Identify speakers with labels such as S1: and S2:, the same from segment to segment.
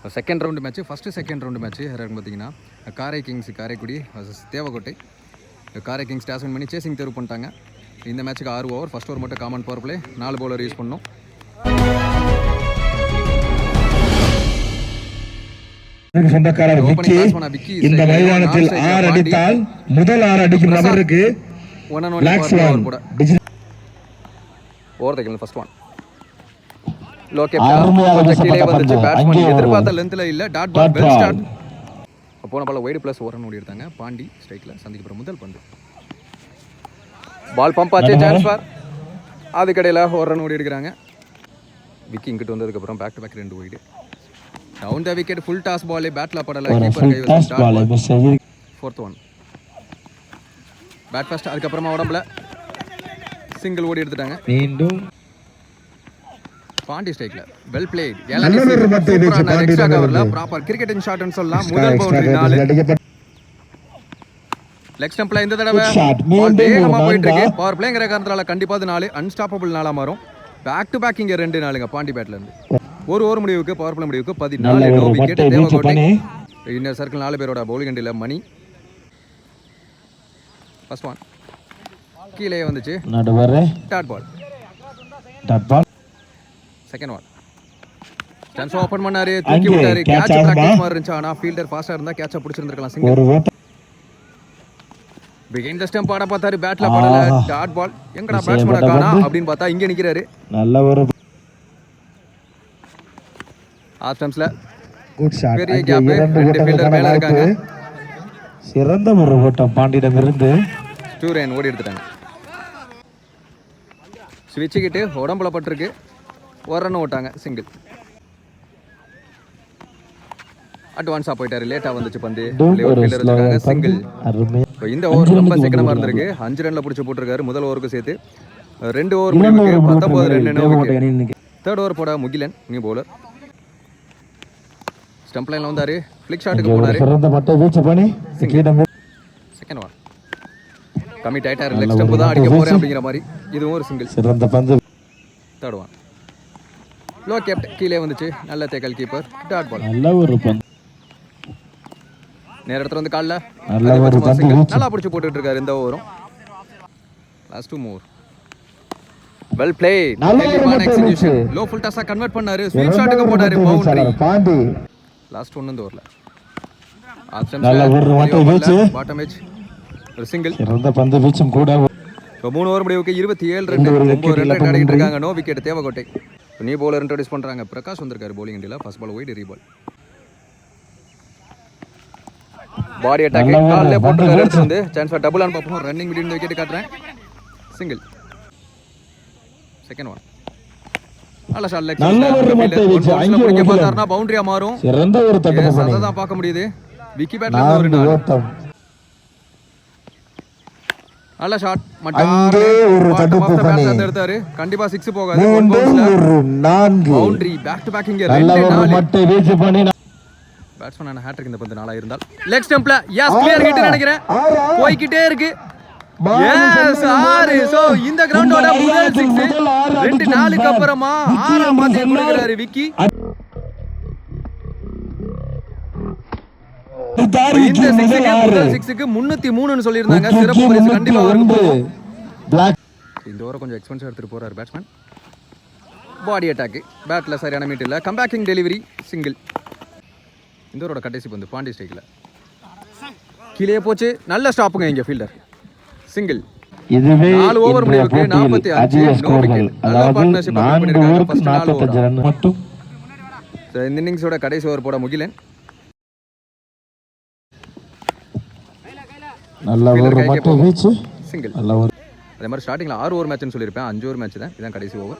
S1: Second round match second round match யாரும் பார்த்தீங்கன்னா காரை கிங்ஸ் காரைக்குடி தேவக்கோட்டை. காரை கிங்ஸ் டாஸ் வின் பண்ணி சேசிங் தேர்வு பண்ணிட்டாங்க. இந்த மேட்ச்சுக்கு 6 ஓவர். ஃபர்ஸ்ட் ஓவர் மட்டும் common power play, 4 bowler use பண்ணோம்.
S2: சொந்தக்காரர் விக்கி இந்த மைதானத்தில் 6 அடித்தால் முதல் 6 அடிக்கும் நபருக்கு
S1: ஃபர்ஸ்ட் ஒன் லோ கேப்ல கீழே வந்துச்சு. பேட்ஸ்மேன் எதிர்பார்த்த லென்த்ல இல்ல. Dot ball well start. போன பால் வைடு பிளஸ் ஓவர் ஓடி எடுத்தாங்க. பாண்டி ஸ்ட்ரைக்ல சந்திக்கப்படுற முதல் பந்து. பால் பம்ப் ஆச்சு. சான்ஸ் ஃபார் அதுக்கடையில் ஒரு ரன் ஓடி எடுக்கிறாங்க. விக்கி இங்கிட்டு வந்ததுக்கு அப்புறம் back to back 2 wide. Down the wicket full toss ball பேட்ல படல. கீப்பர் கை வச்சு start. Fourth one pad first. அதுக்கு அப்புறமா உடம்புல சிங்கிள் ஓடி எடுத்துட்டாங்க.
S2: மீண்டும்
S1: பாண்டி ஸ்ட்ரைக்ல வெல் பிளேட். எக்ஸ்ட்ரா கவர்ல ப்ராப்பர் கிரிக்கெட்டிங் ஷாட் ன்னு சொல்லலாம். முதல் பவுண்டரி 4. லெக் ஸ்டம்ப்ல இந்த தடவை பால் வேகமா போயிட்டு இருக்கு. பவர் பிளேங்கிற காரணத்தால கண்டிப்பா அது 4 அன்ஸ்டாப்பபிள் 4 மாறும். பேக் டு பேக் இங்க 2 4ங்க பாண்டி பேட்ல இருந்து. ஒரு ஓவர் முடிவுக்கு பவர் பிளே முடிவுக்கு 14. No wicket. Devakottai inner circle 4 பேரோட பவுலிங் அண்டில மணி. ஃபர்ஸ்ட் ஒன் கீழே வந்துச்சு.
S2: நடுவரே
S1: dot ball. Second one chance open பண்ணாரு. தூக்கி விட்டாரு. கேட்ச் பிராக்டிஸ் மாதிரி இருந்துச்சு. ஆனா ஃபீல்டர் ஃபாஸ்டா இருந்தா கேட்ச பிடிச்சிருந்திருக்கலாம். சிங்கிள். பிகைன் தி ஸ்டம்ப் ஆட பார்த்தாரு. பேட்ல படல. Dot ball. எங்கடா பேட்ஸ்மேன் காணா அப்படினு பார்த்தா இங்க நிக்கிறாரு.
S2: நல்ல ஒரு
S1: ஆஃப் ஸ்டம்ப்ஸ்ல
S2: குட் ஷாட்.
S1: பெரிய கேப். 2 ஃபீல்டர் மேல இருக்காங்க.
S2: சிறந்த ஒரு ஓட்டம் பாண்டியிடம் இருந்து.
S1: ஸ்டூரன் ஓடி எடுத்துட்டாங்க. ஸ்விட்ச் கிட்டு உடம்புல பட்டிருக்கு. ஒரு ரன் ஓட்டாங்க. சிங்கிள். அட்வான்ஸா போயிட்டாரு. லேட்டா வந்துச்சு பந்து. ஃபீல்டர் இருக்காங்க. சிங்கிள். இந்த ஓவர் ரொம்ப சீக்கிரமா இருந்திருக்கு. 5 ரன்ல பிடிச்சு போட்டுருக்காரு முதல் ஓவருக்கு சேர்த்து. 2 ஓவர் முடிவுக்கு 19 ரன். தேர்ட் ஓவர் போட முகிலன் நியூ பவுலர். ஸ்டம்ப் லைன்ல வந்தாரு. ஃபிளிக் ஷாட்டுக்கு போனாரு.
S2: சிறந்த மட்டை வீச்சு பண்ணி
S1: செகண்ட் ஒன் கமிட் ஆயிட்டாரு. லெக் ஸ்டம்ப் தான் அடிக்க போறேன் அப்படிங்கிற மாதிரி. இதுவும் ஒரு சிங்கிள்.
S2: சிறந்த பந்து.
S1: தேர்ட் ஒன் லோ கேப்ட் கீழே வந்துச்சு. நல்ல தேக்கல் கீப்பர். Dot ball.
S2: நல்ல ஒரு பந்து.
S1: நேர இடத்துல வந்து கால்ல
S2: நல்ல ஒரு பந்து
S1: நல்லா பிடிச்சு போட்டுட்டு இருக்காரு இந்த ஓவரும். லாஸ்ட் 2 மூர் வெல் பிளே. டெலிமான் எக்ஸிகியூஷன். லோ ஃபுல் டாஸா கன்வர்ட் பண்ணாரு. ஸ்வீப் ஷாட்டுக்கு போனாரு. பவுண்டரி.
S2: பாண்டி
S1: லாஸ்ட் 1 இந்த ஓவர்ல. ஆப்ஷன்ஸ்
S2: நல்ல ஒரு மட்டை வீச்சு.
S1: பாட்டம் எட்ஜ் ஒரு சிங்கிள்.
S2: சிறந்த பந்து வீச்சும் கூட.
S1: 3 ஓவர் முடிவுக்கு 27 ரன். 9 ரன் அடிச்சிட்டு இருக்காங்க. No wicket. Devakottai new bowler introduce பண்றாங்க. பிரகாஷ் வந்திருக்காரு பவுலிங் அண்டில. First ball wide reball. Body attack கால்ல போட்டுறாரு. எடுத்து வந்து சான்ஸ் ஃபார் டபுள் ஆன் பாப்போம். ரன்னிங் மிடில் விக்கெட் காட்றேன். சிங்கிள். செகண்ட் ஒன் நல்ல ஷாட். லெக்
S2: நல்ல ஒரு மட்டை வீச்சு. அங்க
S1: போய் பார்த்தாருனா பவுண்டரியா மாறும்.
S2: சிறந்த ஒரு தட்டு பண்ணி.
S1: அத தான் பார்க்க முடியுது. விக்கி பேட்ல இருந்து ஒரு
S2: ஓட்டம்.
S1: நல்ல ஷாட். மட்டாரு
S2: ஒரு தட்டு பண்ணி
S1: எடுத்தாரு. கண்டிப்பா 6 போகாது. 1 பவுன்ஸ்ல பவுண்டரி. பேக் டு பேக் இங்க 2 4
S2: மட்டை வீச்சு பண்ணி.
S1: பேட்ஸ்மேன் ஹேட்ரிக் இந்த பந்து 4 இருந்தால். லெக் ஸ்டம்ப்ல எஸ் கிளியர் ஹிட் நினைக்கிறேன். போய்க்கிட்டே இருக்கு. எஸ் 6. சோ இந்த கிரவுண்டோட முதல் 6. 2 4க்கு அப்புறமா 6ஆம் பந்தை கொடுக்கிறாரு விக்கி. இந்த 6க்கு முதல் 6க்கு 303 னு சொல்லிருந்தாங்க. சிறப்பு பரிசு கண்டிப்பா வரும். இந்த ஓவர கொஞ்சம் எக்ஸ்பென்சிவ் எடுத்துட்டு போறாரு பேட்ஸ்மேன். பாடி அட்டாக். பேட்ல சரியான மீட் இல்ல. கம்பேக்கிங் டெலிவரி. சிங்கிள். இந்த ஓவரோட கடைசி பந்து பாண்டி ஸ்ட்ரைக்ல கீழே போச்சு. நல்ல ஸ்டாப்புங்க இங்க ஃபீல்டர். சிங்கிள்.
S2: இதுவே
S1: 4 ஓவர் முடிவுக்கு 45. No wicket. நல்ல பார்ட்னர்ஷிப் பண்ணிருக்காங்க. ஃபர்ஸ்ட் 4
S2: ரன் மட்டும்.
S1: இந்த இன்னிங்ஸோட கடைசி ஓவர் போட முகிலன்.
S2: நல்ல ஒரு மட்டை வீச்சு.
S1: சிங்கிள்.
S2: நல்ல ஒரு
S1: அதே மாதிரி ஸ்டார்டிங்ல 6 ஓவர் மேட்ச்னு சொல்லிருப்பேன். 5 ஓவர் மேட்ச் தான். இதான் கடைசி ஓவர்.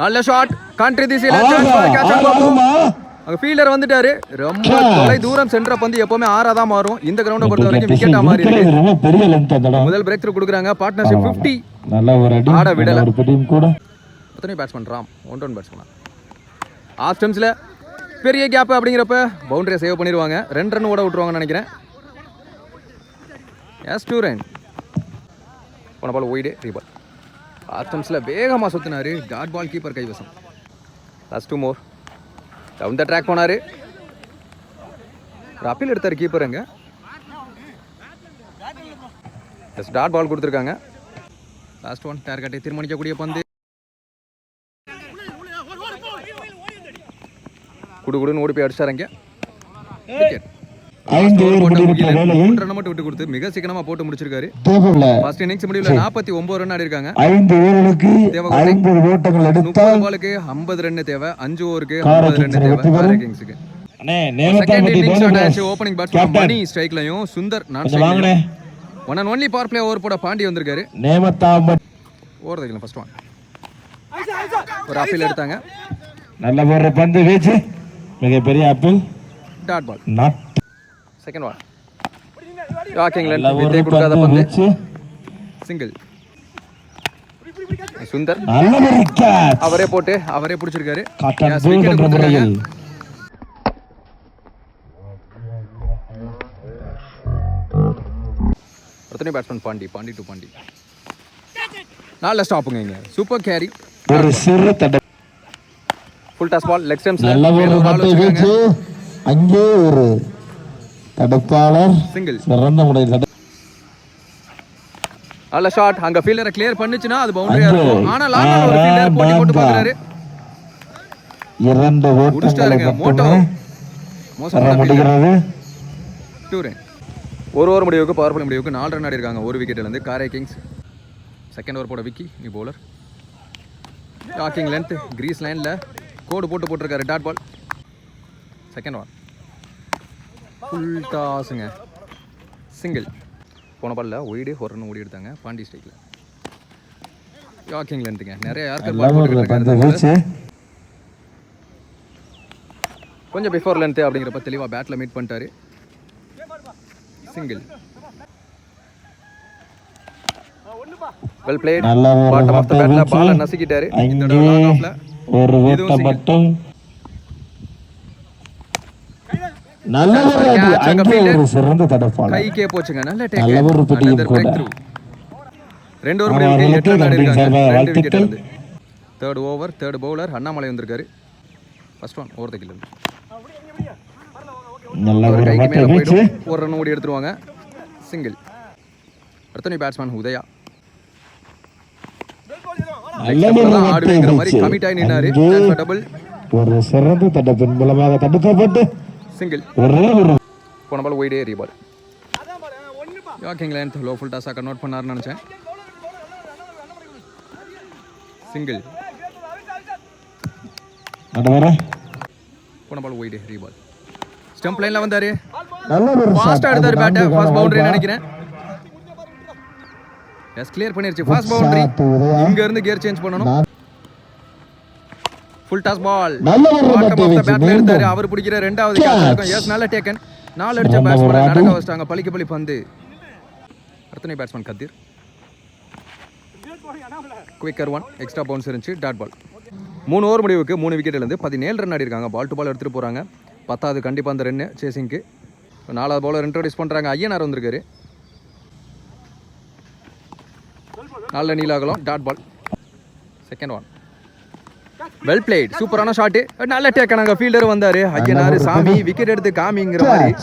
S1: நல்ல ஷாட். கண்ட்ரி திசையில கேட்ச் ஆகுமா. அங்க ஃபீல்டர் வந்துட்டாரு. ரொம்ப தொலை தூரம் சென்ற பந்து எப்பவுமே 6ஆ தான் மாறும். இந்த கிரவுண்ட பொறுத்த வரைக்கும் விக்கெட்டா மாறி இருக்கு.
S2: பெரிய லெந்த் அந்த
S1: முதல் பிரேக் த்ரூ கொடுக்கறாங்க. பார்ட்னர்ஷிப் 50.
S2: நல்ல ஒரு அடி.
S1: ஆட விடல.
S2: ஒரு பிடியும் கூட.
S1: எத்தனை பேட்ஸ்மேன் ராம் 1 பேட்ஸ்மேன். ஆஃப் ஸ்டம்ப்ஸ்ல பெரிய கேப் அப்படிங்கிறப்ப பவுண்டரியை சேவ் பண்ணிடுவாங்க. 2 ரன் ஓட விட்டுருவாங்கன்னு நினைக்கிறேன். Yes 2 run. போன பால் ஒய்டு ரீபால். ஆஃப் ஸ்டம்ப்ஸ்ல வேகமாக சுத்தினாரு. டாட் பால் கீப்பர் கைவசம். Last 2 more. Down the track போனார். ஒரு அப்பீல் எடுத்தார் கீப்பர் அங்கே. டாட் பால் கொடுத்துருக்காங்க. லாஸ்ட் ஒன் டார்கெட்டை தீர்மானிக்கக்கூடிய பந்து. குடுகுடுன்னு ஓடி போய் அடிச்சாருங்க. ரன் மட்டும் விட்டு கொடுத்து மிக சீக்கிரமா போட்டு முடிச்சிருக்காரு. ஃபர்ஸ்ட் இன்னிங்ஸ் முடிவுல 49 ரன் ஆடி இருக்காங்க.
S2: 5 ஓவருக்கு 50 ஓட்டங்கள் எடுத்தால்
S1: 30 பாலுக்கு 50 ரன் தேவை. 5 ஓவருக்கு 50 ரன் தேவை காரை கிங்ஸ்க்கு. செகண்ட் இன்னிங்ஸ் ஸ்டார்ட் ஆச்சு. ஓபனிங் பேட்ஸ்மேன் மணி ஸ்ட்ரைக்லயும் சுந்தர் நான் ஸ்ட்ரைக்லயும் one and only power play over போட பாண்டி வந்திருக்காரு. ஓவர் தைக்கல ஃபர்ஸ்ட் ஒன். ஒரு அப்பீல் எடுத்தாங்க.
S2: நல்ல போற பந்து வீச்சு மிகப்பெரிய appeal.
S1: Dot ball.
S2: Not
S1: second one. யாக்கிங்லேண்ட் வித்தை கொடுக்காத பந்து. சிங்கிள். சுந்தர் அவரே போட்டு அவரே பிடிச்சிருக்காரு. அடுத்த பேட்ஸ்மேன் பாண்டி. பாண்டி டு பாண்டி. நல்ல ஸ்டாப்புங்க இங்க. Super carry.
S2: ஒரு சிறு தட.
S1: ஃபுல் டாஸ் பால் லெக் ஸ்டம்ப்ஸ்ல
S2: அங்கே ஒரு தடுப்பாளர்.
S1: சிங்கிள்.
S2: சிறந்த முறையில்
S1: நல்ல ஷாட். அங்க ஃபீல்டரை கிளியர் பண்ணுச்சுனா அது பவுண்டரியா இருக்கும். ஆனா லாஸ்ட்ல ஒரு ஃபீல்டர் போட்டி போட்டு பார்க்கறாரு.
S2: 2 ஓட்டங்களை
S1: மோட்டோ மோசமா முடிகிறது. 2 ரன். ஒரு ஓவர் முடிவுக்கு பவர் பிளே முடிவுக்கு 4 ரன் ஆடி இருக்காங்க. ஒரு விக்கெட்ல இருந்து காரை கிங்ஸ். செகண்ட் ஓவர் போட விக்கி நீ பவுலர். டாக்கிங் லென்த் கிரீஸ் லைன்ல கோடு போட்டிருக்காரு. Dot ball. Second one. Full டாஸுங்க. சிங்கிள். போன பால்ல ஒய்டு ஒரு ரன் ஓடி எடுத்தாங்க பாண்டி ஸ்ட்ரைக்ல. யாக்கிங் லென்த்துங்க. நிறைய யாருக்கு பால் போட்டுருக்காங்க. கொஞ்சம் பிஃபோர் லென்த் அப்படிங்கிறப்ப தெளிவா பேட்ல மீட் பண்ணிட்டாரு. Single. Well played. Bottom of the பேட்ல பால் நசுக்கிட்டாரு. இந்த தடவை லாங் ஆஃப்ல
S2: ஒரு விக்கெட் மட்டும். நல்ல ஒரு சிறந்த தடுப்பாளர்.
S1: கைக்கே போச்சுங்க. நல்ல டேக். ரெண்டு ஓவர் முடிவுக்கு 8 ரன் அடிச்சாங்க. 2 விக்கெட் இருந்து. Third over third bowler Annamalai வந்திருக்காரு. First one over the kill.
S2: நல்ல ஒரு
S1: மேல போய்டு ஒரு ரன் ஓடி எடுத்துருவாங்க. சிங்கிள். அடுத்த பேட்ஸ்மேன் உதயா. ஆடுவேங்கிற மாதிரி கமிட் ஆகி நின்னாரு. டபுள்.
S2: ஒரு சிறந்த தடுப்பின் மூலமாக தடுக்கப்பட்டு
S1: சிங்கிள். போன பால் ஒய்டே ரீபால். யாக்கிங் லென்த் லோ ஃபுல் டாஸா கன்வெர்ட் பண்ணாருன்னு நினைச்சேன். சிங்கிள். போன பால் ஒய்டே ரீபால். ஸ்டம்ப் லைன்ல வந்தாரு. ஃபாஸ்டா எடுத்தாரு பேட். ஃபாஸ்ட் பவுண்டரி நினைக்கிறேன். எஸ் கிளியர் பண்ணிருச்சு. Fast boundary. இங்க இருந்து கியர் சேஞ்ச் பண்ணனும். Full toss ball. Bottom of the பேட்ல எடுத்தாரு. அவர் பிடிக்கிற இரண்டாவது கேட்ச் இருக்கும். எஸ் நல்ல டேக்கன். 4 அடிச்ச பேட்ஸ்மேன் நடக்க வச்சிட்டாங்க. பலிக்கு பலி பந்து. அடுத்த batsman Kathir. Quicker one extra bounce இருந்துச்சு. Dot ball. 3 ஓவர் முடிவுக்கு 3 விக்கெட்ல இருந்து 17 ரன் ஆடி இருக்காங்க. பால் டு பால் எடுத்துட்டு போறாங்க. 10வது கண்டிப்பா அந்த ரன் சேசிங்க்கு. 4வது பவுலர் இன்ட்ரோடியூஸ் பண்றாங்க. ஐயனார் வந்திருக்காரு. நல்ல நீலாகலம். Dot ball. Second one. Well played. சூப்பரான ஷாட். நல்ல டேக்கனாங்க. ஃபீல்டர் வந்தாரு. ஐயனார் சாமி விக்கெட் எடுத்து காமிங்கிற மாதிரி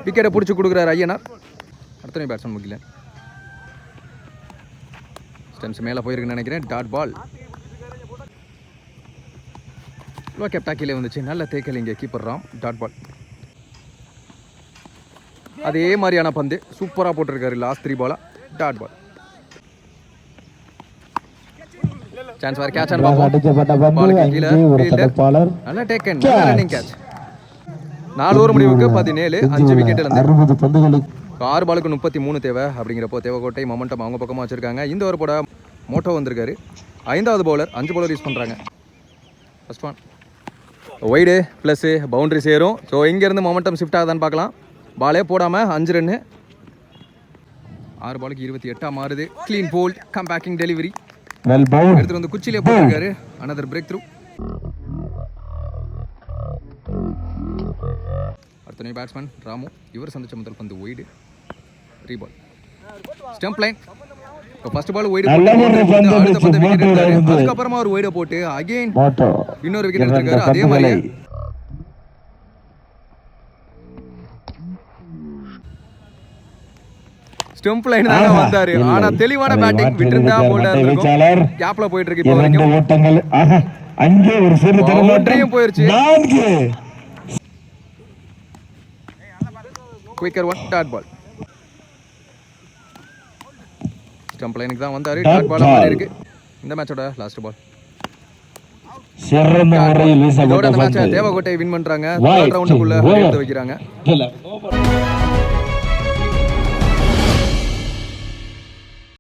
S1: விக்கெட்டை பிடிச்சி கொடுக்குறாரு ஐயனார். அடுத்த பேட்ஸ்மேன் முகிலன். ஸ்டெம்ஸ் மேலே போயிருக்குன்னு நினைக்கிறேன். Dot ball. லோ கேப்டா கீழே வந்துச்சு. நல்ல தேக்கல் இங்கே கீப்பர் ராம். Dot ball. அதே மாதிரியான பந்து சூப்பராக போட்டிருக்காரு. லாஸ்ட் 3 பாலா. Dot ball. சான்ஸ் வர கேட்ச் அண்ட் பாப்போம். பாலுக்கு கீழ ஃபீல்டர் நல்ல டேக்கன். நல்ல ரன்னிங் கேட்ச். 4 ஓவர் முடிவுக்கு 17 5 விக்கெட்ல இருந்து 60 பந்துகளுக்கு 6 பாலுக்கு 33 தேவை. அப்படிங்கிறப்போ தேவகோட்டை மொமெண்டம் அவங்க பக்கமாக வச்சிருக்காங்க. இந்த ஓவர் போட மோட்டோ வந்திருக்காரு. 5வது பவுலர் 5 பவுலர் யூஸ் பண்ணுறாங்க. First one wide plus boundary சேரும். ஸோ இங்கேருந்து மொமெண்டம் ஷிஃப்ட் ஆகுதான்னு பார்க்கலாம். பாலே போடாமல் 5 ரன்னு. 6 பாலுக்கு 28 மாறுது. Clean bowled come backing delivery. எடுத்துட்டு வந்து குச்சியிலே போட்டிருக்காரு. Another breakthrough. அடுத்த பேட்ஸ்மேன் ராமு. இவர் சந்திச்ச முதல் பந்து wide reball. Stump line first ball wide
S2: நல்ல
S1: போட்டு
S2: ஒரு பந்து
S1: அடுத்த பந்து விக்கெட்
S2: மோட்டோட
S1: எடுத்தாரு.
S2: இருந்து.
S1: அதுக்கப்புறமா ஒரு வைட போட்டு அகைன்
S2: மோட்டோ
S1: இன்னொரு விக்கெட்
S2: இரண்டு
S1: எடுத்திருக்காரு. அதே மாதிரி
S2: பந்துகளை
S1: ஸ்டம்ப் லைன் தாங்க வந்தாரு.
S2: இல்லை.
S1: ஆனா தெளிவான
S2: அதை
S1: பேட்டிங்
S2: மாற்றி
S1: விட்டிருந்தா
S2: இருக்கிற
S1: போல்டா
S2: மட்டை
S1: இருக்கும்.
S2: வீச்சாளர்.
S1: கேப்ல போயிட்டு இருக்கு இப்போ
S2: இரண்டு
S1: வரைக்கும்.
S2: ஓட்டங்கள் அங்கே ஒரு சிறு தடுமாற்றம்.
S1: பவுண்டரியும் போயிருச்சு.
S2: 4
S1: quicker one dot ball. Stump லைனுக்கு தான் வந்தாரு.
S2: Dot
S1: dot ball
S2: ball.
S1: மாதிரி இருக்கு. இந்த மேட்சோட லாஸ்ட் பால்.
S2: சிறந்த முறையில்
S1: இதோட
S2: வீசப்பட்ட
S1: அந்த மேட்சை
S2: பந்து
S1: தேவகோட்டை வின் பண்றாங்க.
S2: Wide
S1: தேர்ட் ரவுண்டுக்குள்ள
S2: over.
S1: எடுத்து வைக்கிறாங்க.